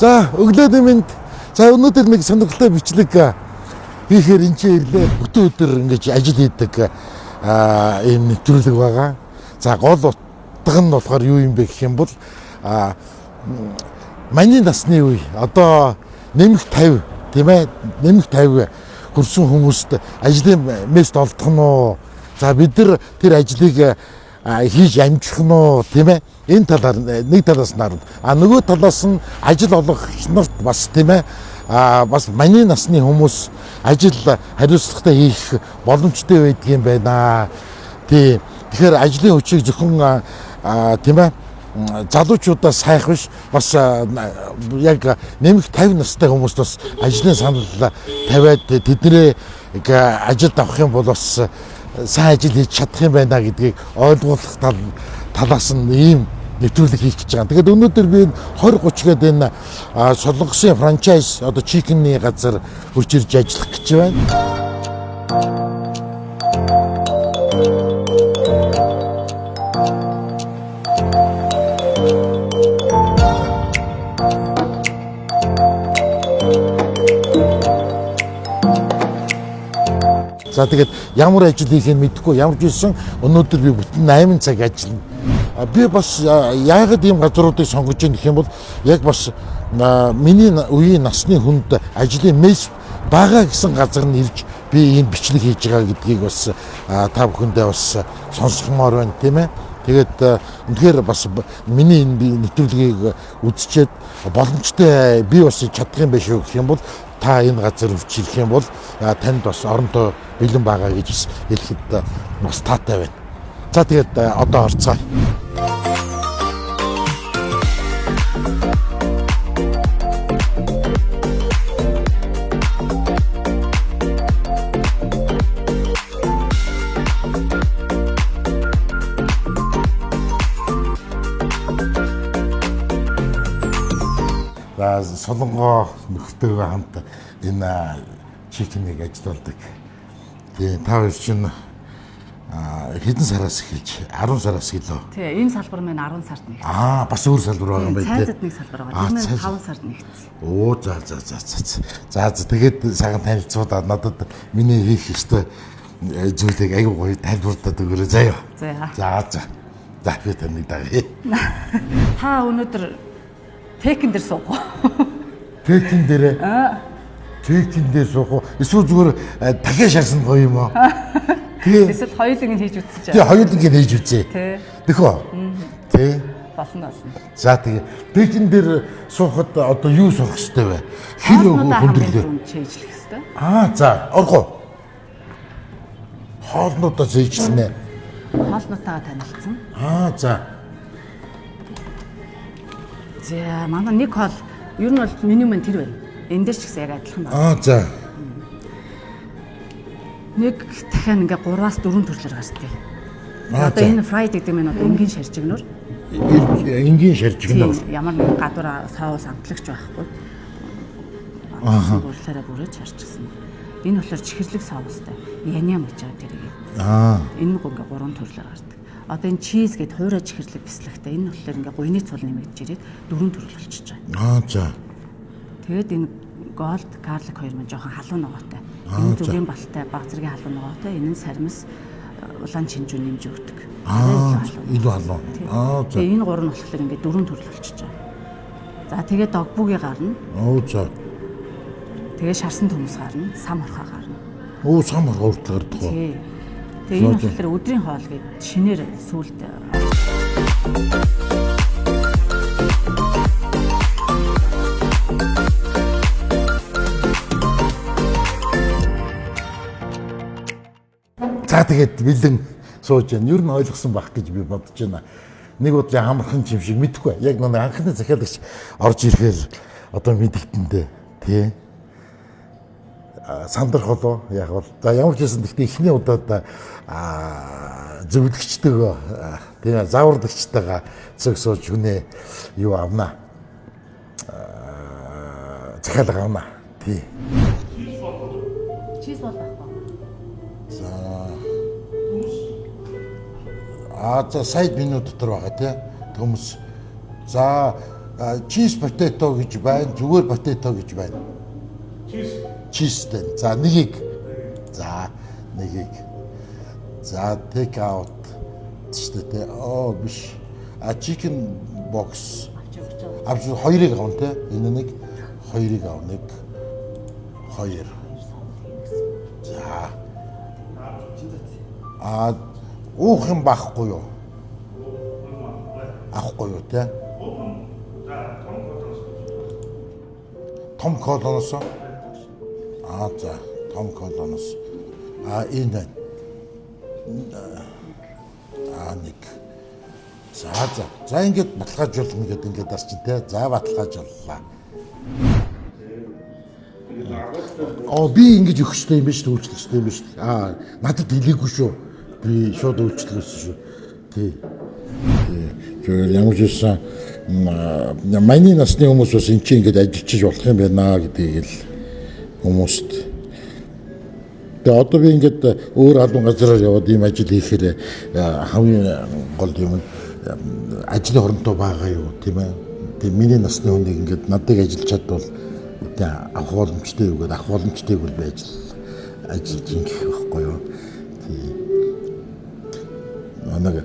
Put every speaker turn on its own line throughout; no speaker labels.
За өглөөний минь за өнөөдөр нэг сонирхолтой бичлэг хийхээр энэ ч ирлээ бүтэн өдөр ингэж ажил хийдэг ийм нэвтрүүлэг байгаа. За гол утга нь болохоор юу юм бэ гэх юм бол манай насны үе одоо нэмэх 50 тийм ээ нэмэх 50 хүрсэн хүмүүст ажлын мест олдох нь уу? За бид нар тэр ажлыг хийж амжих нь уу тийм ээ энэ талаар нэг талаас нь нөгөө талаас нь ажил олгох нарт бас тийм ээ бас манай насны хүмүүс ажил хариуцлагатай хийх боломжтой байдгийн байна. Тэгэхээр ажлын хүчийг зөвхөн тийм ээ залуучуудаас хайх биш бас яг нэмэх 50 настай хүмүүст бас ажлын санал тавиад тэднээ ажилд авах юм бол бас сайн ажил хийж чадах юм байна гэдгийг ойлгуулах талаас нь ийм нэвтрүүлэг хийх гэж байгаа. Тэгээд өнөөдөр би 20-30 гээд энэ Солонгосын франчайз одоо чикенний газар хурж ирж ажиллах гэж байна. За тэгээд ямар ажил хийхийг мэдэхгүй ямар ч байсан өнөөдөр би бүтэн 8 цаг ажиллана. Би бас яагаад ийм газруудыг сонгож байгаа гэх юм бол яг бас миний үеийн насны хүнд ажлын месс бага гэсэн газар нь ирж би ийм бичлэг хийж байгаа гэдгийг бас та бүхэндээ бас сонсгомоор байна тийм ээ. Тэгээд үнэхээр бас миний энэ нэвтрүүлгийг үзчихэд боломжтой би бас чадах юм байх шүү гэх юм бол та энэ газар үржих юм бол танд бас оронтой бэлэн байгаа гэж хэлэхэд бас таатай байна. За тэгээд одоо орцгоо. Солонгоо нөхдөйгөө хамт энэ чикнийг ажилладаг. Тэгээ та хоёр чинь хэдэн сараас эхэлж 10 сараас гэлөө.
Тий, энэ салбар маань 10 сард нэгдсэн.
Бас өөр салбар байгаа юм байна тий.
Цайзад нэг салбар байгаа. Тэр нь 5 сард нэгдсэн.
Оо за. Тэгээд сайхан танилцуулаад надад миний хийх ёстой зүйлийг аягүй гоё тайлбарлаад өгөөрэй заяа. За. За би таныг дагъя.
Та өнөөдөр Тэкэн дээр суух уу?
Тэкэн дээр? Тэкэн дээр суух уу? Эсвэл зүгээр дахиад шарсан гоё юм уу?
Эсвэл хоёуланг нь хийж үзчихэж
байгаа. Хоёуланг нь хийж үзье. Тэхөө. Тэ.
Болно.
За тэгээ Тэкэн дээр суухад одоо юу суух хэрэгтэй вэ? Хэр хөндөрлөө?
Чийжлэх хэрэгтэй.
За, орхоо. Хоолнуудаа зээжлэнэ.
Хоолнуудаа танилцсан.
За.
За манай нэг хоол ер нь бол меню маань тэр байна. Энд дээр ч гэсэн яг адилхан байна.
За.
Нэг дахиад ингээ 3-аас 4 төрлөөр гарчдаг. Одоо энэ fried гэдэг нь одоо энгийн шаржигнөр.
Энгийн шаржигнөр.
Ямар нэгэн гадуур соус амтлагч байхгүй. Гурлаараа бүрэж шарчсан. Энэ болохоор чихэрлэг соустай. Яням гэж байгаа тэрийг. Энэ нэг ингээ 3 төрлөөр гардаг. Одоо энэ чиз гэдэг хуурай чихэрлэг бислэгтэй. Энэ болохоор ингээ гуйны цул нэмэгдэж ирээд 4 төрөл болчихж байгаа.
За.
Тэгээд энэ голд гарлик хоёр маань жоохон халуун ногоотой. Энэ зүгийн балтай, баг зэргийн халуун ногоотой. Энэ нь сармис улаан чинжүү нэмж өгдөг.
Илүү халуун.
За. Тэгээд энэ 3 нь болохоор ингээ 4 төрөл болчихж байгаа. За тэгээд догбугийн гарна.
За.
Тэгээд шарсан төмөс гарна, сам хорхоо гарна.
Сам хорхоо гардаг уу?
Тэгээ энэ болохоор өдрийн хоол гээд шинээр сүлд За тэгээд бэлэн сууж байна. Ер нь ойлгосон байх гэж би бодож байна. Нэг бодлын хамархан юм шиг мэдэхгүй. Яг нэг анхны захиалагч орж ирэхээр одоо мэдэгдэндээ тий. Сандрахолоо яг бол за ямар ч байсан гэхдээ эхний удаад зөвлөгчтэйгөө тийм зааварлагчтайгаа цэг сууж хүнээ юу авнаа. Захиалга авнаа. Тий. чиз бол байхгүй.
За сайд меню дотор байгаа тий. Төмс. За cheese potato гэж байна, зүгээр potato гэж байна. Cheese. За нэгийг. За take out шүү дээ. Биш. Chicken box. Авч хоёрыг авна те. Энэ нэг хоёрыг авна. Хоёр. За. Уух юм байхгүй юу? Авахгүй юу те? Том колоноос. За, том колоноос. Энэ. Нэг. За ингээд баталгаажуулна гэдэг ингээд арчин те. За баталгаажууллаа. Би ингэж өгөх хэрэгтэй юм биш үү? Үйлчлэх хэрэгтэй юм биш үү? Надад хэлээгүй шүү. Би шууд үйлчлэсэн шүү. Тий. Тэгэхээр ямар ч байсан манай насны хүмүүс бас энэ чинь ингээд ажиллаж болох юм байна гэдгийг л хүмүүст. Тэгээ одоо би ингээд өөр албан газараар яваад ийм ажил хийхээр хамгийн гол юм ажлын хоронтой байгаа юу тийм ээ. Тэгээ миний насны хүнийг ингээд надад ажиллаж чадвал авах боломжтой юу гэдэг авах боломжтойг бол би ажиллаж ингэх байхгүй юу. Нэг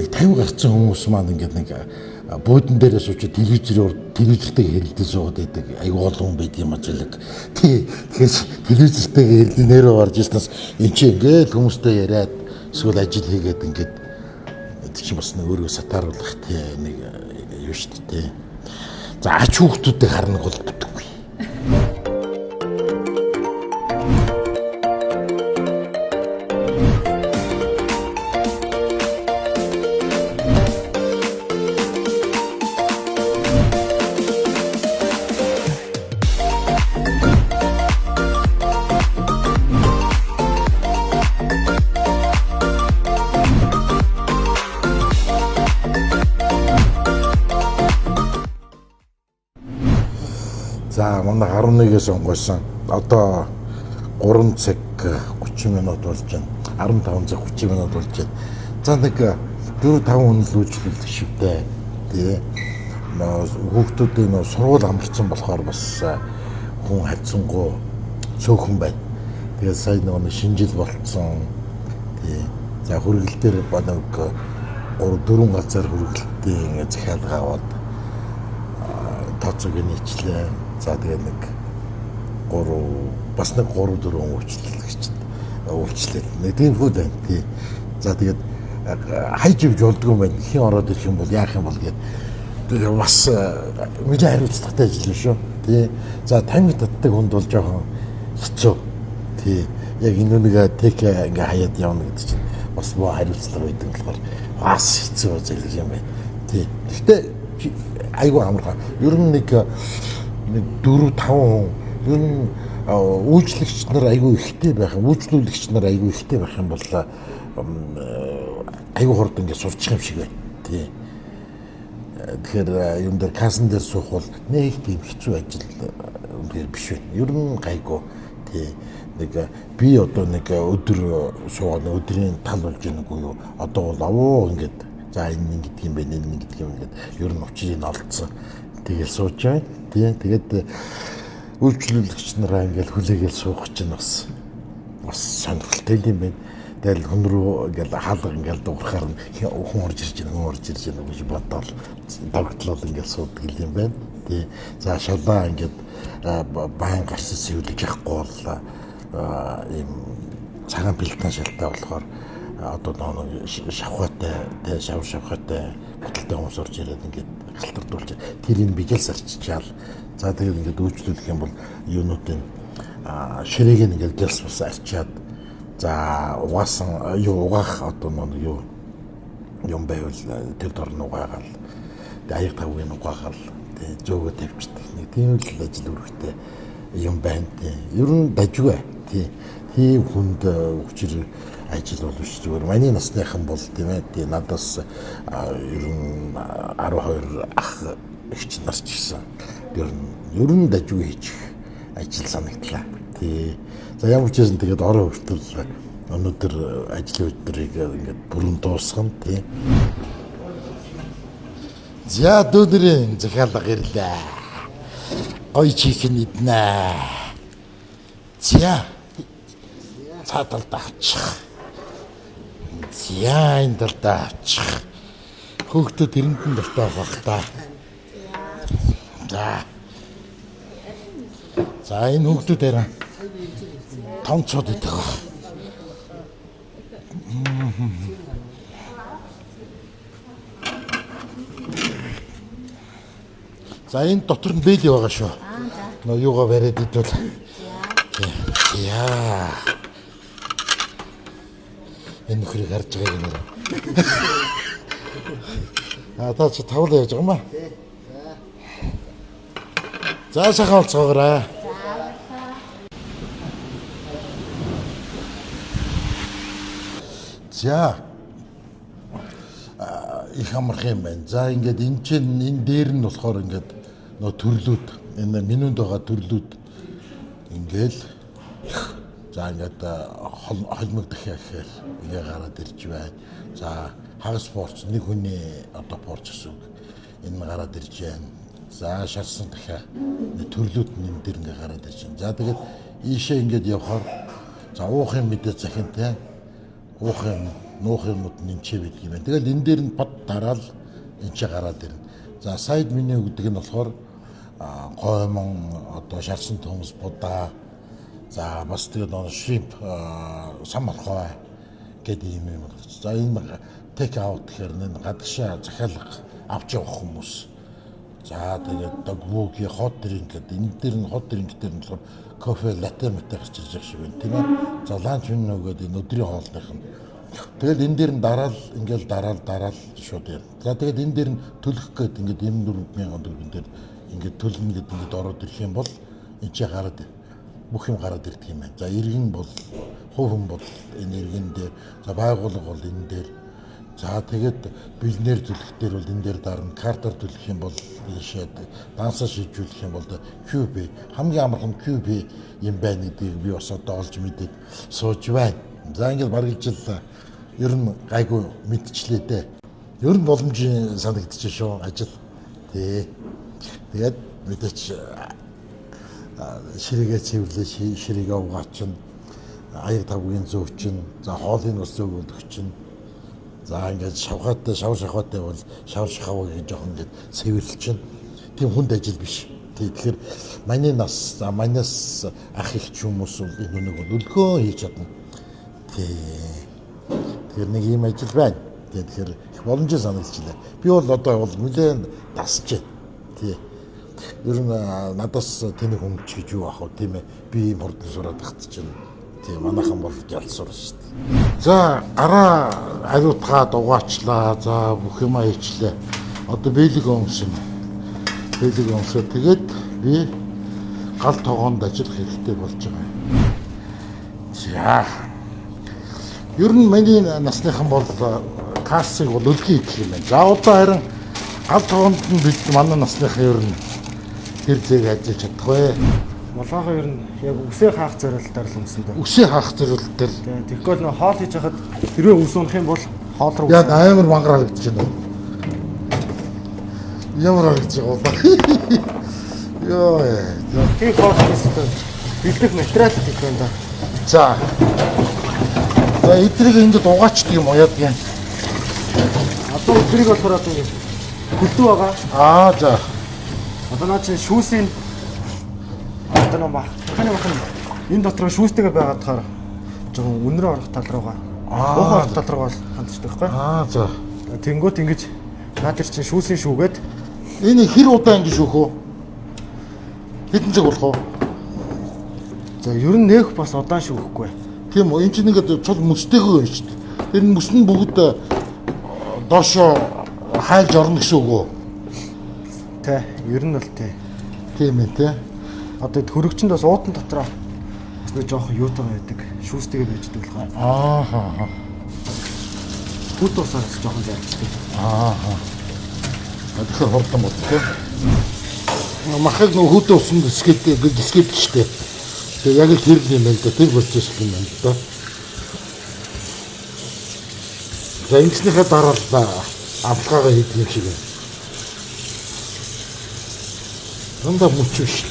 50 гарсан хүмүүс маань ингээд нэг буудан дээрээс очиж телевизтэй хэрэлдэж суугаад байдаг. Айгу олон байд юм ажиглаг. Тэгэхээр телевизтэй хэрэлдэн нэрөө орж ирснаас эн чинь ингээд хүмүүстэй яриад эсвэл ажил хийгээд ингээд чи бас нэг өөрийгөө сатааруулах нэг юу шүү дээ. За ач хүүхдүүдтэй харна бол бүтггүй. За манай 11-ээс онгойсон. Одоо 3 цаг 30 минут болж байна. 15 цаг 30 минут болж байна. За нэг 4-5 хүн л үйлчлүүлдэг шивтэй. Тий. Хүүхдүүдийн сургууль амарсан болохоор бас хүн хайцсангуу цөөхөн байна. Тэгээд сая нэг шинжил болцсон. Тий. За хүргэлт дээр баг 3-4 газар хүргэлтээ ингэ захиалга аваад тооцоог нийтлээ. За тэгээд нэг 3-4 үйлчлэлт. Нэг тийм хүүд байна тий. За тэгээд хайж ивж болдгоо юм байна. Хин ороод ирэх юм бол яах юм бол тэгээд бас мэдээ хариуцлагатай ажил шүү. Тий. За 50 татдаг хүнд бол жоохон хэцүү. Тий. Яг энэ нэг тек ингээ хаяад явна гэдэг чинь бас боо хариуцлага байдаг болохоор бас хэцүү ажил юм байна. Тий. Гэхдээ айгүй амархан. Ер нь нэг 4-5 хүн ер нь үйлчлэгч нар айгүй ихтэй байх, үйлчлүүлэгч нар айгүй ихтэй байх юм бол айгүй хурд ингээд сурчих юм шиг байна. Тий. Тэгэхээр юм дээр кассан дээр суух бол нэг тийм хэцүү ажил биш байна. Ер нь гайгүй. Тий. Нэг би одоо нэг өдөр суугаад өдрийн тал болж ийнэгүй юу. Одоо бол ингээд за энэ гэдэг юм байна, энэ гэдэг юм ингээд ер нь учрыг олдсон. Тэгэл сууж байна. Тий. Тэгээд үйлчлүүлэгч нараа ингээл хүлээгээл суух чинь бас сонирхолтой юм байна. Тэгэл хүн рүү ингээл хаалга ингээл дуурахаар хүн орж ирж байна гэж бодоод догтлол ингээл суудаг юм байна. Тий. За шалаа ингээд байн гарсан сэвлэж явахгүй бол ийм цагаан бэлтэн шалтай болохоор одоо нэг шавхаатай, тий шавхаатай бүтэлтэй хүмүүс орж ирээд ингээд галтардуулж тэрийг бижэлс арчичаал. За тэгээд ингээд үйлчлүүлэх юм бол юунуудын ширээг ингээд гэлс бас арчаад за угаасан угаах одоо нэг юм байвал тэр дор нь угаагаал аяг тавыг угаагаал тэгээд зөөгөө тавьчихдаг. Нэг тийм л ажил үүрэгтэй юм байна тий. Ер нь дажгүй тий. Тийм хүнд хүчээр ажил бол биш зүгээр. Манай насныхан бол тийм ээ тий надаас ер нь 12 ах ихч нар ч гэсэн ер нь дажгүй хийчих ажил санагдлаа. Тий. За ямар ч юм тэгээд орой хүртэл өнөөдөр ажлын өдрийг ингээд бүрэн дуусгана тий. За дүүдрийн захиалга ирлээ. Ой чикен иднэ. За. Цааталд авчих. За энэ талд авчих. Хүүхдүүд тэрэндэн дуртай байх та. За. За энэ хүүхдүүдээр томцоод идэх. За энэ дотор нь бэлий байгаа шүү. Нөө юугаа бариад идвэл. Яа. Энэ нөхрийг харж байгааг нэр. Та ч тавлаа яаж байгаа юм аа. За сайхан олцоогоорой. За. Их амарх юм байна. За ингээд энэ чинь энэ дээр нь болохоор ингээд нөө төрлүүд энэ менюнд байгаа төрлүүд ингээл за ингээд холмог дахиа гэхээр ингээ гараад ирж байна. За хагас порц нэг хүний одоо порц гэсэн үг. Энэ гараад ирж байна. За шарсан дахиа төрлүүд нь энэ дээр ингээ гараад ирж байна. За тэгээд ийшээ ингээд явхаар за уухын мэдээ захинтай уухын нуух юмуд нэмчээ байдаг юм байна. Тэгэл энэ дээр нь бод дараал энэ ч гараад ирнэ. За сайд меню гэдэг нь болохоор гоймон одоо шарсан төмс будаа за бас тэгээд шримп самархой гэдэг юм юм байна. За энэ тейк аут гэхээр энэ гадагшаа захиалга авч явах хүмүүс. За тэгээд догвогийн хот дринк гэдэг энэ дээр нь хот дринк дээр нь болохоор кофе латте мэтэ гарч ирж байгаа шиг байна тийм ээ. За ланч меню гэдэг энэ өдрийн хоолных нь. Тэгэл энэ дээр нь дараал ингээл дараал шууд яа. За тэгээд энэ дээр нь төлөх гээд ингээд 94,000 төгрөг дээр ингээд төлнө гэдэг ингээд ороод ирэх юм бол энэ ч гараад бүх юм гараад ирдэг юм байна. За иргэн бол хувь хүн бол энэ иргэн дээр за байгууллага бол энэ дээр за тэгээд биллнер төлөх дээр бол энэ дээр дарна картаар төлөх юм бол ийшээ дансаа шийдвэрлэх юм бол QB хамгийн амархан QB юм байна гэдгийг би бас одоо олж мэдээд сууж байна. За ингээд баргалжил ер нь гайгүй мэдчихлээ дээ. Ер нь боломжийн санагдчих шүү ажил. Тий. Тэгээд мэдээч ширээгээ цэвэрлээ, ширээгээ угаачин, аяг тавгийн зөөчин, за хоолыг бас зөөгөлөх чинь. За ингээд шавхаатай, шавхаатай бол шавхав гэж жоохон ингээд цэвэрлэл чинь. Тийм хүнд ажил биш. Тэгэхээр манай нас, за манаас ах их хүмүүс бол энэ нэг өлгөө хийж чадна. Тэгэхээр нэг юм ажил байна. Тэгэхээр их боломжтой санагдчихлаа. Би бол одоо бол нэлээд тасч байна. Тий. Ер нь надаас тэнэг хүмч гэж юу ах вэ тийм ээ. Би юм хурдан сураад тахчихна. Тий, манайхан бол ялц сурна шүү дээ. За, гараа ариутгаад угаачлаа. За, бүх юм хийчлээ. Одоо бэлэг өмсөн. Бэлэг өмсөө тэгээд би гал тогоонд ажиллах хэрэгтэй болж байгаа юм. За. Ер нь миний насныхан бол кассыг бол өлгий идэх юм байна. За одоо харин гал тогоонд нь бид манай насныхан ер нь тэр зэрэг ажиллаж чадах вэ?
Молгоохон ер нь яг үсээ хаах зорилтоор л өмсөн дээ.
Үсээ хаах зорилтоор.
Тэгэхгүй нөө хоол хийж хахад хэрвээ үс унах юм бол хоол руу
яг амар мангар харагдаж байна. Ямар харагдаж байгаа вэ? Йоо.
тийм хоол хийсэн бэлдэх материал гэх юм да.
За. За эдрийг ингэж угаачдаг юм уу яадаг юм?
Одоо эдрийг болохоор одоо ингэ хөлдөө байгаа.
Аа за.
Одоо наа чинь шүүсийн одоо нөө махны энэ дотор шүүстэйгээ байгаад тахаар жоохон өнрөө орох тал руугаа уухай орох тал руугаа хандчихдаг байхгүй.
Аа за.
Тэнгүүт ингэж наа тэр чинь шүүсийн шүүгээд
Энэ хэр удаа ингэ шүүх үү? Хэдэн цаг болох вэ?
за ер нь нэх бас удаан шүүхгүй.
Тийм үү? Энд чинь ингээд цул мөстэйгөө байна шүү дээ. Тэр мөс нь бүгд доошоо хайлж орно гэсэн үг үү?
Тэ, ер нь бол тэ.
Тийм ээ те.
Одоо хөрөгчөнд бас уудан дотроо бас нэг жоохон юутай байдаг. Шүүстэйгээ байждаг болохоор.
Аа.
Хүүт усаар бас жоохон зарчдаг.
Аа. Тэгэхээр хурдан бол те. Махаг нөх хүүтэ усан дискэдчтэй. Тэгээ яг л тэр юм байна да. Тэр процесс юм байна да. За ингэснийхээ дараа л авлагаа хийх юм шиг байна. Дандаа мөч биш.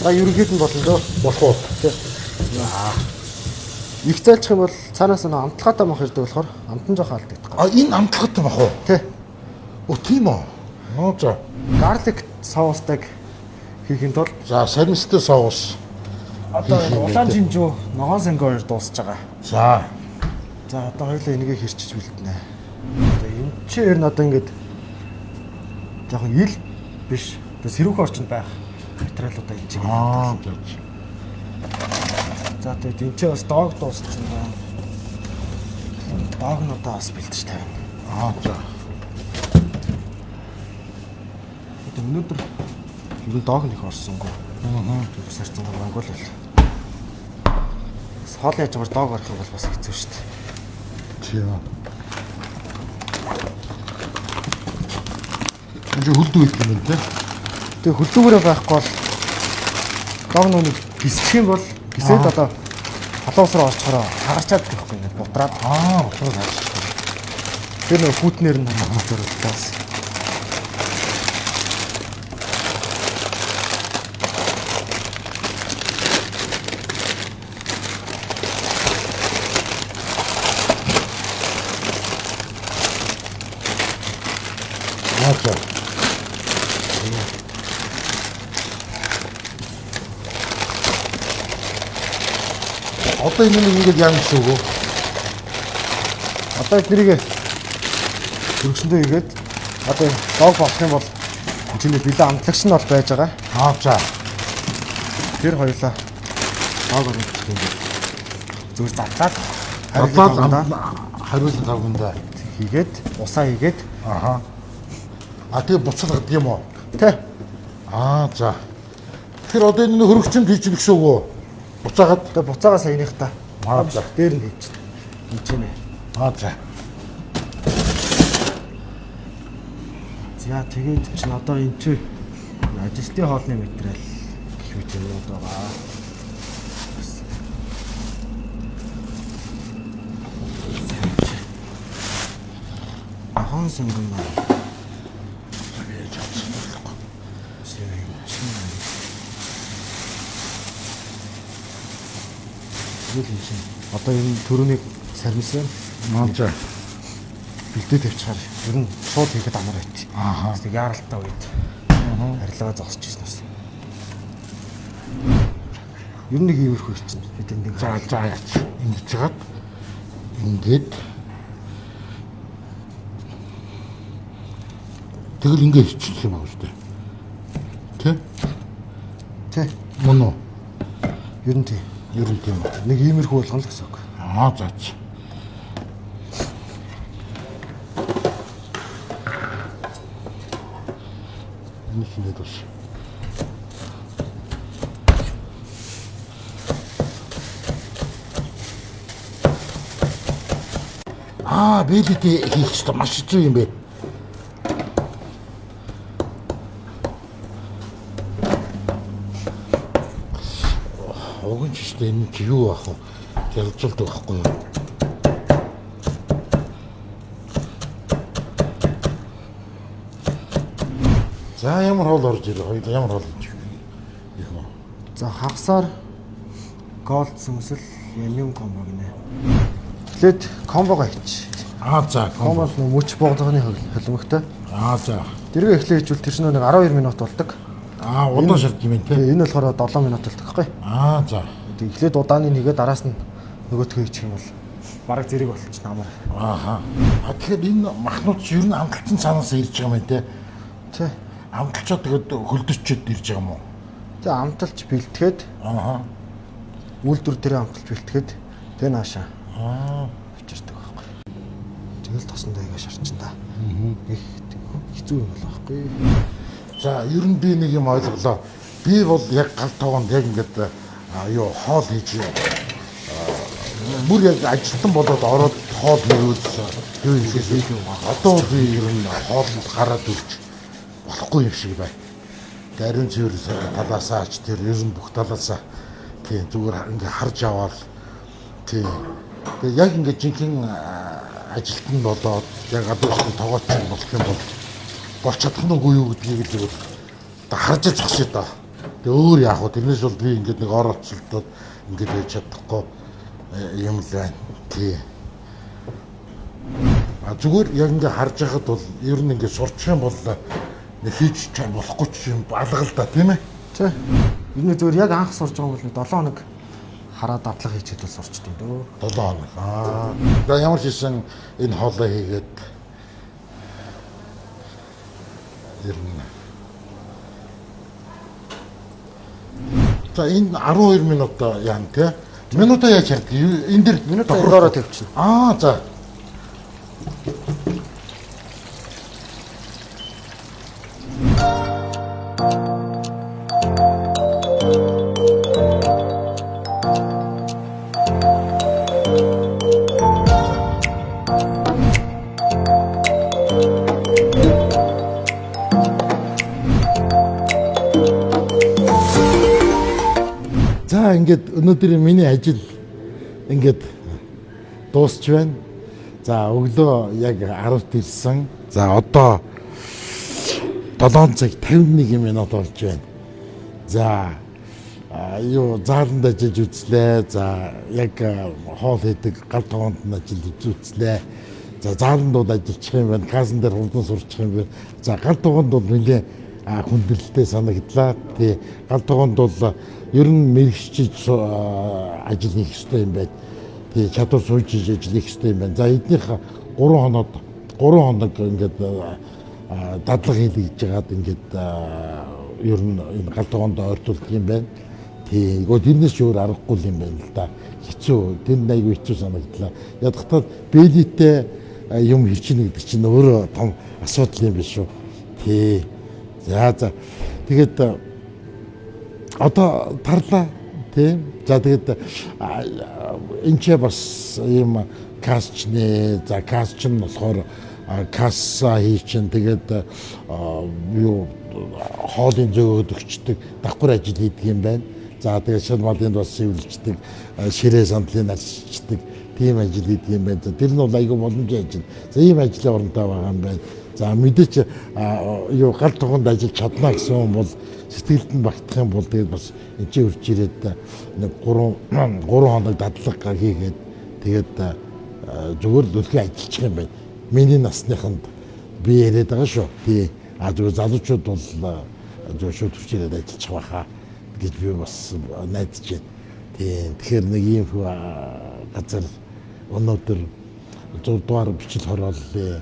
За ерөнхийд нь болно дөө.
Болох уу?
Тий. Их зайлчих юм бол цаанаас нь амтлагаатай мах ирдэг болохоор амтан жоох алдагдах.
А энэ амтлагатай мах уу?
Тий.
Оо тийм үү. Ноо за.
Гарлик соустайг хийхин тулд
За сармистэй соус.
одоо улаан жинжүү ногоон сангоор дуусж байгаа.
За.
За одоо хоёулаа энийгээ хэрчиж бэлтнэ. За энэ чи ер нь одоо ингээд жоохон ил биш. Одоо сэрүүх орчинд байх материалуудаа хийж байгаа.
Аа.
За тэгээд энэ чи бас доог дууссан байна. Доог нь одоо бас бэлтэж тавина.
Аа за.
Өнөөдөр ер нь доог нь их орсонгүй. Тэр сарцсан гангуул л. Хоол яаж ямар доог орох юм бол бас хэцүү шүү дээ.
Тийм. Энд хөлдөг их юм тий.
Тэгээ хөлдөгөөрөө байхгүй бол доог нүг гисчих юм бол гисээд одоо халуусраа орчхороо хагарчаад гэхгүй ингээд бутраад.
Бутраад харж.
Тэр нэг хүүтнэр нь хамаатай.
Аа. Одоо энэ нэг ингэж яам гэсэн үг үү?
Одоо эднэрийг хөргөсөндөө игээд одоо доог болох юм бол чиний бэлэн амтлагч нь бол байж байгаа.
Аа за.
Тэр хоёулаа доог орох юм. Зүгээр задлаад
хариулт тавгандаа
хийгээд усаа хийгээд
аа. А тэгээ буцалгад юм уу?
тэ.
Аа за. Тэр одоо энэ хөргөчөнд хийж гэх гэсэн үг үү? Буцаагаад
Тэгээ буцаага саяных та.
Аа за.
Дээр нь хийж. Хийж нэ.
Аа за.
За тэгээд чинь одоо энэ чи ажилтны хоолны материал гэх мэт юмуд байгаа. Ахан сонгон байна. Одоо энэ төрөнийг сармис байна.
Аа за.
Бэлдээ тавьчихаар ер нь шууд хийхэд амар байт.
Аа.
Тэг яаралтай үед харилцаа зогсож ирсэн бас. Ер нь нэг иймэрхүү чинь бид энд
За яач. Ингэж жагаад ингээд тэгэл ингээд хийчих юм аа үстэй. Тэ?
тэ
Мөн үү?
ер нь тийм.
Ер нь тийм.
Нэг иймэрхүү болгоно л гэсэн үг.
Аа за. Энэ хинээд бас. Бэлэд хийх ёстой маш хэцүү юм бэ. Уг нь ч ихтэй энэ чи юу ах вэ? Ялцуулдаг байхгүй юу? За ямар хоол орж ирээ. Хоёул ямар хоол гэж их юм.
За хагасаар голд сүмсэл яним комбо гинэ. Тэгэд комбого хийч.
Аа за
Комбо нь мөч боглогын холимогтой.
Аа за.
Дэргээ эхлэх хийжүүл тэр чинь нэг 12 минут болдог.
Аа удаан шалт юм те.
Тэгээ энэ болохоор 7 минут болдог байхгүй.
Аа за.
Тэг эхлээд удааны нэгээ дараас нь нөгөөтгөө хийчих юм бол бараг зэрэг болчихно амар.
Ааха. Тэгэхээр энэ махнууд ч ер нь амталтсан цаанаас ирж байгаа юм байна те.
Тэ.
Амталчаад тэгээд хөлдөччөд ирж байгаа юм уу?
Тэг амталж бэлтгээд
Ааха.
үйлдвэр дээр амталж бэлтгээд тэг наашаа. Авчирдаг байхгүй. Тэгэл тосондоо игээ шарчин та. Их хэцүү юм бол байхгүй.
За ер нь би нэг юм ойлголоо. Би бол яг гал тоогонд яг ингээд юу хоол хийж бүр яг ажилтан болоод ороод хоол хийвэлсэн. Юу юм. Одоо би ер нь хоол гараад үлч болохгүй юм шиг бай. Дарин цэвэр талаасаа ч тэр ер нь бүх талаасаа тийм зүгээр ингээ харж аваад тийм. Тэгээ яг ингээ жинхэнэ ажилтан болоод яг гадуурсан тоогооч болох юм бол болж чадах нь үгүй юу гэдгийг л харж зогсъё доо. Тэгээ өөр яах вэ? Тэрнээс бол би ингээд нэг ор оцолдоод ингээд байж чадахгүй юм л байна. Тий. Зүгээр яг ингээд харж байхад бол ер нь ингээд сурчих юм бол нэг хийж болохгүй ч юм алга л да тийм ээ.
Тий. Ер нь зүгээр яг анх сурж байгаа бол 7 хоног хараа дадлага хийчихэд бол сурчдаг дөө.
7 хоног. За ямар ч хийсэн энэ хоолой хийгээд ер нь. За энэ 12 минут яана тий. Минутаа яаж ярьдаг? Энэ дэр
Минутаа доороо тавьчихна.
За. За ингээд өнөөдөр миний ажил ингээд дуусч байна. За өглөө яг 10-т ирсэн. За одоо 7 цаг 51 минут болж байна. За юу зааланд ажиллаж үзлээ. За яг хоол хийдэг гал тогоонд нь ажиллаж үзлээ. За зааландууд ажиллах юм байна. Газан дээр хурдан сурчих юм байна. За гал тогоонд бол нэлээ хүндрэлтэй санагдлаа. Тий гал тогоонд бол ер нь мэрэгчиж ажил хийх хэрэгтэй юм байна. Тий чадвар сүйжиж ажил хийх хэрэгтэй юм байна. За эднийх 3 хоног ингээд дадлага хийлгэж жагаад ингээд ер нь энэ гал тогоонд ойртуулдаг юм байна. Тий гоо тэрнээс ч өөр аргагүй юм байна л да. Хэцүү. Тэр айгүй хэцүү санагдлаа. Ядахтаа бэлитэй юм хэрчнэ гэдэг чинь өөрөө том асуудал юм биш үү. Тий. За тэгээд одоо тарлаа тийм. За тэгээд энэ ч бас юм касчны за касч нь болохоор касса хийчин тэгээд юу хоолын зөөгөөд өгчдөг давхар ажил хийдэг юм байна. За тэгээд шалмалын бас сэвлждэг ширээ сандлын арчдаг тийм ажил хийдэг юм байна. Тэр нь бол айгүй боломжтой ажил. За ийм ажлын оронтой байгаа юм байна. За мэдээч юу гал тогоонд ажиллаж чадна гэсэн юм бол сэтгэлд нь багтах юм бол тэгээд бас энэ чинь үрж ирээд нэг 3 хоног дадлага хийгээд тэгээд зүгээр л өлхий ажиллах юм байна. Миний насныханд би яриад байгаа шүү. Тий. Зүгээр залуучууд бол зүгээр шууд үрж ирээд ажиллах байхаа гэж би бас найдаж байна. Тий. Тэгэхээр нэг ийм газар өнөөдөр 100 дугаар бичил хорооллоо.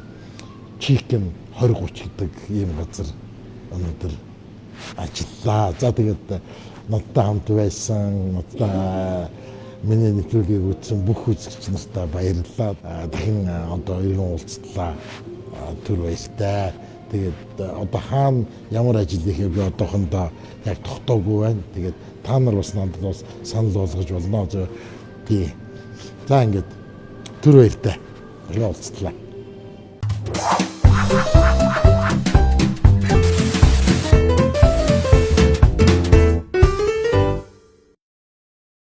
Chicken 20-30 гэдэг ийм газар өнөөдөр ажиллаа. За тэгээд надтай хамт байсан, надтай миний нэвтрүүлгийг үзсэн бүх үзэгч нартай баярлалаа. Дахин одоо иргэн уулзлаа. Түр баяртай. Тэгээд одоо хаана ямар ажил хийхээ би одоохондоо яг тогтоогүй байна. Тэгээд та нар бас надад бас санал болгож болно. Тий. За ингээд түр баяртай. Иргэн уулзлаа.